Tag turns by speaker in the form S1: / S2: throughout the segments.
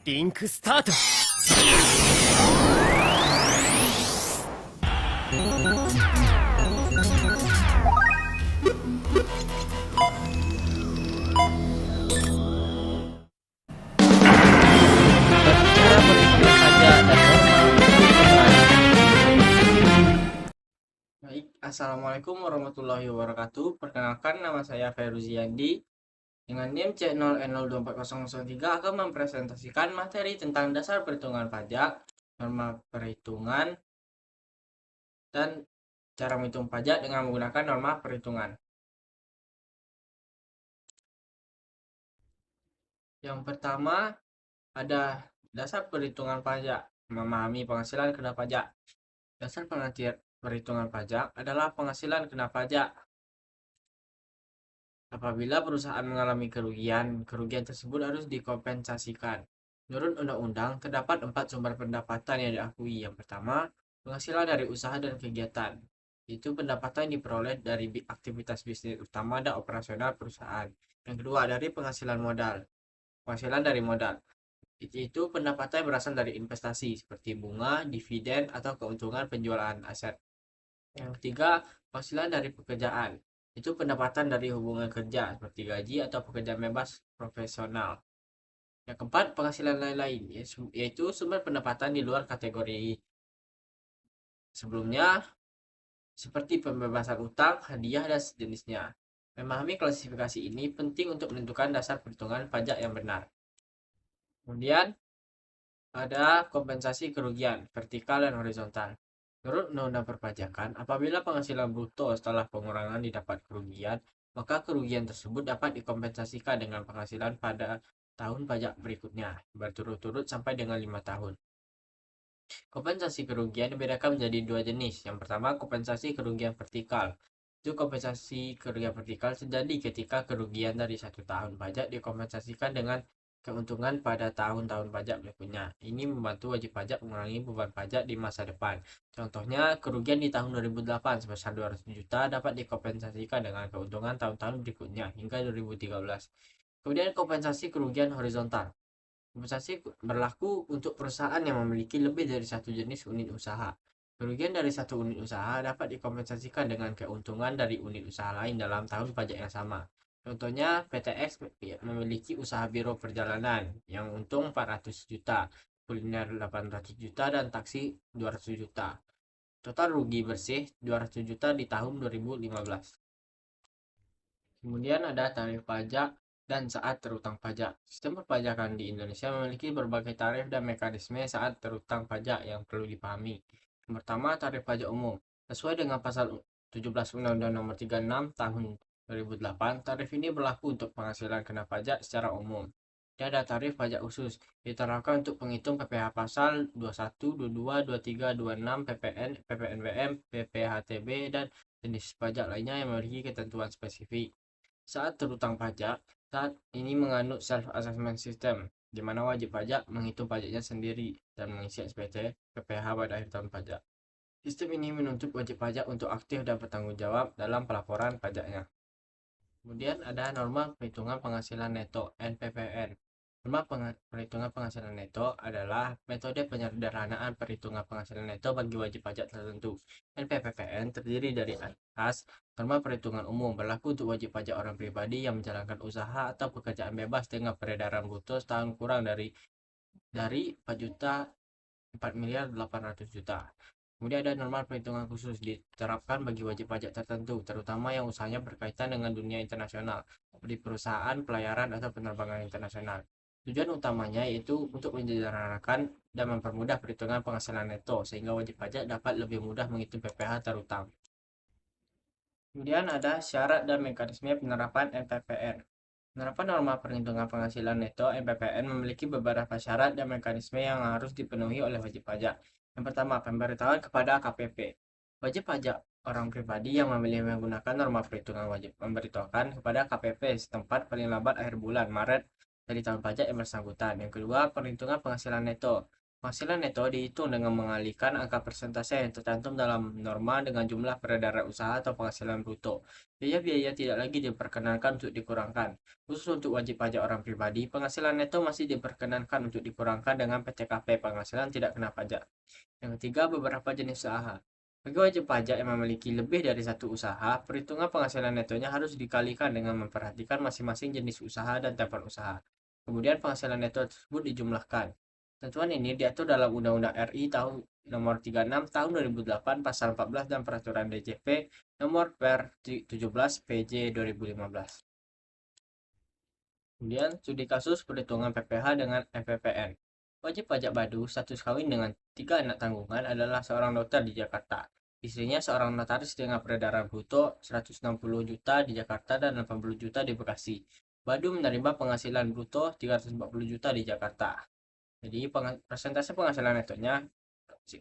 S1: リンクスタート。
S2: Cara perhitungan pajak dan norma perhitungan. Baik, Assalamualaikum warahmatullahi wabarakatuh. Perkenalkan, nama saya Feruziandi. Dengan NIM C0N024003 akan mempresentasikan materi tentang dasar perhitungan pajak, norma perhitungan, dan cara menghitung pajak dengan menggunakan norma perhitungan. Yang pertama ada dasar perhitungan pajak, memahami penghasilan kena pajak. Dasar perhitungan pajak adalah penghasilan kena pajak. Apabila perusahaan mengalami kerugian tersebut harus dikompensasikan. Menurut undang-undang, terdapat 4 sumber pendapatan yang diakui. Yang pertama, penghasilan dari usaha dan kegiatan. Itu pendapatan yang diperoleh dari aktivitas bisnis utama dan operasional perusahaan. Yang kedua, dari penghasilan modal. Penghasilan dari modal. Itu pendapatan yang berasal dari investasi seperti bunga, dividen, atau keuntungan penjualan aset. Yang ketiga, penghasilan dari pekerjaan. Itu pendapatan dari hubungan kerja seperti gaji atau pekerjaan bebas profesional. Yang keempat, penghasilan lain-lain, yaitu sumber pendapatan di luar kategori sebelumnya, seperti pembebasan utang, hadiah, dan sejenisnya. Memahami klasifikasi ini penting untuk menentukan dasar perhitungan pajak yang benar. Kemudian, ada kompensasi kerugian, vertikal dan horizontal. Menurut Undang-Undang Perpajakan, apabila penghasilan bruto setelah pengurangan didapat kerugian, maka kerugian tersebut dapat dikompensasikan dengan penghasilan pada tahun pajak berikutnya, berturut-turut sampai dengan 5 tahun. Kompensasi kerugian dibedakan menjadi 2 jenis. Yang pertama, kompensasi kerugian vertikal. Itu kompensasi kerugian vertikal terjadi ketika kerugian dari 1 tahun pajak dikompensasikan dengan keuntungan pada tahun-tahun pajak berikutnya. Ini membantu wajib pajak mengurangi beban pajak di masa depan. Contohnya, kerugian di tahun 2008 sebesar 200 juta dapat dikompensasikan dengan keuntungan tahun-tahun berikutnya hingga 2013. Kemudian kompensasi kerugian horizontal. Kompensasi berlaku untuk perusahaan yang memiliki lebih dari satu jenis unit usaha. Kerugian dari satu unit usaha dapat dikompensasikan dengan keuntungan dari unit usaha lain dalam tahun pajak yang sama. Contohnya, PTX memiliki usaha biro perjalanan yang untung 400 juta, kuliner 800 juta, dan taksi 200 juta. Total rugi bersih 200 juta di tahun 2015. Kemudian ada tarif pajak dan saat terutang pajak. Sistem perpajakan di Indonesia memiliki berbagai tarif dan mekanisme saat terutang pajak yang perlu dipahami. Yang pertama, tarif pajak umum. Sesuai dengan pasal 17 Undang-Undang Nomor 36 Tahun 2008, tarif ini berlaku untuk penghasilan kena pajak secara umum. Dan ada tarif pajak khusus, diterapkan untuk penghitung PPh pasal 21, 22, 23, 26, PPN, PPNBM, PPHTB, dan jenis pajak lainnya yang memiliki ketentuan spesifik. Saat terutang pajak, saat ini menganut self-assessment system, di mana wajib pajak menghitung pajaknya sendiri dan mengisi SPT PPh pada akhir tahun pajak. Sistem ini menuntut wajib pajak untuk aktif dan bertanggung jawab dalam pelaporan pajaknya. Kemudian ada norma perhitungan penghasilan neto (NPPN). Norma perhitungan penghasilan neto adalah metode penyederhanaan perhitungan penghasilan neto bagi wajib pajak tertentu. NPPN terdiri dari asas norma perhitungan umum berlaku untuk wajib pajak orang pribadi yang menjalankan usaha atau pekerjaan bebas dengan peredaran bruto setahun kurang dari 4 juta 4 miliar 800 juta. Kemudian ada norma perhitungan khusus diterapkan bagi wajib pajak tertentu, terutama yang usahanya berkaitan dengan dunia internasional, seperti perusahaan, pelayaran, atau penerbangan internasional. Tujuan utamanya yaitu untuk menyederhanakan dan mempermudah perhitungan penghasilan neto, sehingga wajib pajak dapat lebih mudah menghitung PPh terutang. Kemudian ada syarat dan mekanisme penerapan NPPN. Penerapan norma perhitungan penghasilan neto (NPPN) memiliki beberapa syarat dan mekanisme yang harus dipenuhi oleh wajib pajak. Yang pertama, pemberitahuan kepada KPP. Wajib pajak orang pribadi yang memilih menggunakan norma perhitungan wajib memberitahukan kepada KPP setempat paling lambat akhir bulan Maret dari tahun pajak yang bersangkutan. Yang kedua, perhitungan penghasilan neto. Penghasilan neto dihitung dengan mengalihkan angka persentase yang tercantum dalam norma dengan jumlah peredaran usaha atau penghasilan bruto. Biaya-biaya tidak lagi diperkenankan untuk dikurangkan. Khusus untuk wajib pajak orang pribadi, penghasilan neto masih diperkenankan untuk dikurangkan dengan PTKP penghasilan tidak kena pajak. Yang ketiga, beberapa jenis usaha. Bagi wajib pajak yang memiliki lebih dari satu usaha, perhitungan penghasilan netonya harus dikalikan dengan memperhatikan masing-masing jenis usaha dan cabang usaha. Kemudian penghasilan neto tersebut dijumlahkan. Tentuan ini diatur dalam Undang-Undang RI tahun nomor 36 tahun 2008 pasal 14 dan Peraturan DJP nomor per 17 PJ 2015. Kemudian studi kasus perhitungan PPh dengan MPPN. Wajib pajak Badu status kawin dengan 3 anak tanggungan adalah seorang dokter di Jakarta. Istrinya seorang notaris dengan peredaran bruto 160 juta di Jakarta dan 80 juta di Bekasi. Badu menerima penghasilan bruto 340 juta di Jakarta. Jadi persentase penghasilan netonya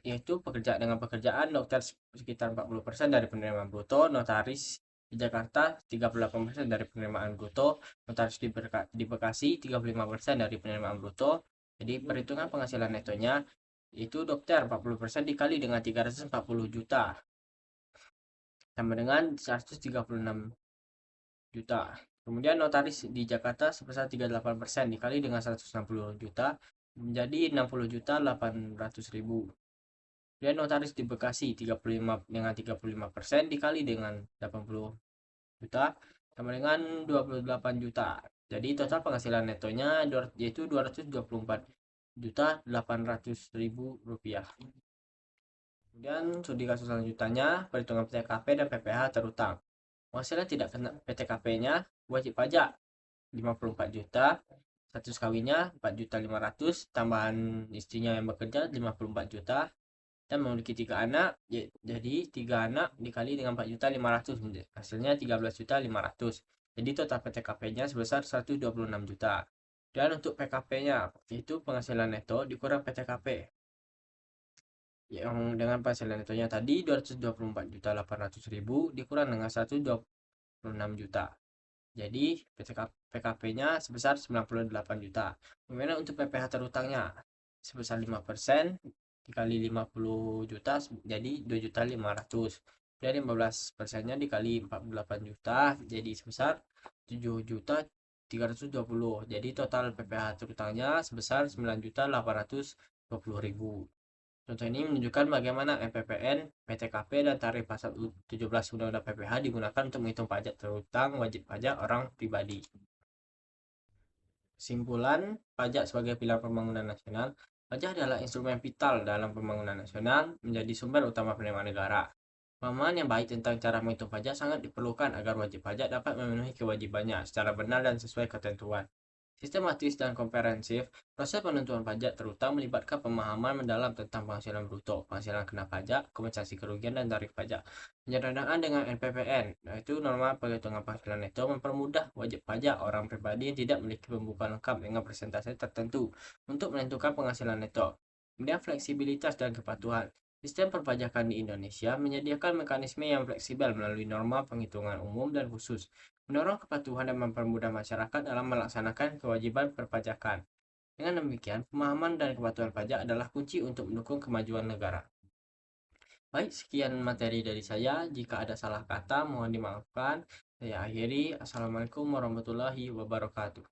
S2: yaitu dengan pekerjaan dokter sekitar 40% dari penerimaan bruto, notaris di Jakarta 38% dari penerimaan bruto, notaris di Bekasi 35% dari penerimaan bruto. Jadi perhitungan penghasilan netonya itu dokter 40% dikali dengan 340 juta sama dengan 136 juta. Kemudian notaris di Jakarta sebesar 38% dikali dengan 160 juta menjadi 60 juta 800 ribu. Dan notaris di Bekasi 35 dengan 35% dikali dengan 80 juta sama dengan 28 juta. Jadi total penghasilan netonya yaitu 224 juta 800 ribu rupiah. Kemudian studi kasus selanjutnya perhitungan PTKP dan PPh terutang. Penghasilan tidak kena PTKP-nya wajib pajak 54 juta, status kawinnya 4.500.000, tambahan istrinya yang bekerja 54 juta, dan memiliki 3 anak, jadi 3 anak dikali dengan 4.500.000, hasilnya 13.500.000. Jadi total PTKP-nya sebesar 126 juta. Dan untuk PKP-nya, itu penghasilan neto dikurang PTKP. Yang dengan penghasilan netonya tadi 224 juta 800 ribu dikurang dengan 126 juta. Jadi PKP-nya sebesar 98 juta. Kemudian untuk PPh terutangnya sebesar 5% dikali 50 juta jadi 2.500.000. Dan 15%-nya dikali 48 juta jadi sebesar 7.320. Jadi total PPh terutangnya sebesar 9.820.000. Contoh ini menunjukkan bagaimana MPPN, PTKP, dan tarif pasal 17 Undang-Undang PPh digunakan untuk menghitung pajak terutang wajib pajak orang pribadi. Kesimpulan, pajak sebagai pilar pembangunan nasional. Pajak adalah instrumen vital dalam pembangunan nasional, menjadi sumber utama penerimaan negara. Pemahaman yang baik tentang cara menghitung pajak sangat diperlukan agar wajib pajak dapat memenuhi kewajibannya secara benar dan sesuai ketentuan. Sistematis dan komprehensif, proses penentuan pajak terutama melibatkan pemahaman mendalam tentang penghasilan bruto, penghasilan kena pajak, kompensasi kerugian, dan tarif pajak. Penyederhanaan dengan NPPN, yaitu norma perhitungan penghasilan neto, mempermudah wajib pajak orang pribadi yang tidak memiliki pembukuan lengkap dengan persentase tertentu untuk menentukan penghasilan neto. Kemudian fleksibilitas dan kepatuhan. Sistem perpajakan di Indonesia menyediakan mekanisme yang fleksibel melalui norma penghitungan umum dan khusus, mendorong kepatuhan dan mempermudah masyarakat dalam melaksanakan kewajiban perpajakan. Dengan demikian, pemahaman dan kepatuhan pajak adalah kunci untuk mendukung kemajuan negara. Baik, sekian materi dari saya. Jika ada salah kata, mohon dimaafkan. Saya akhiri. Assalamualaikum warahmatullahi wabarakatuh.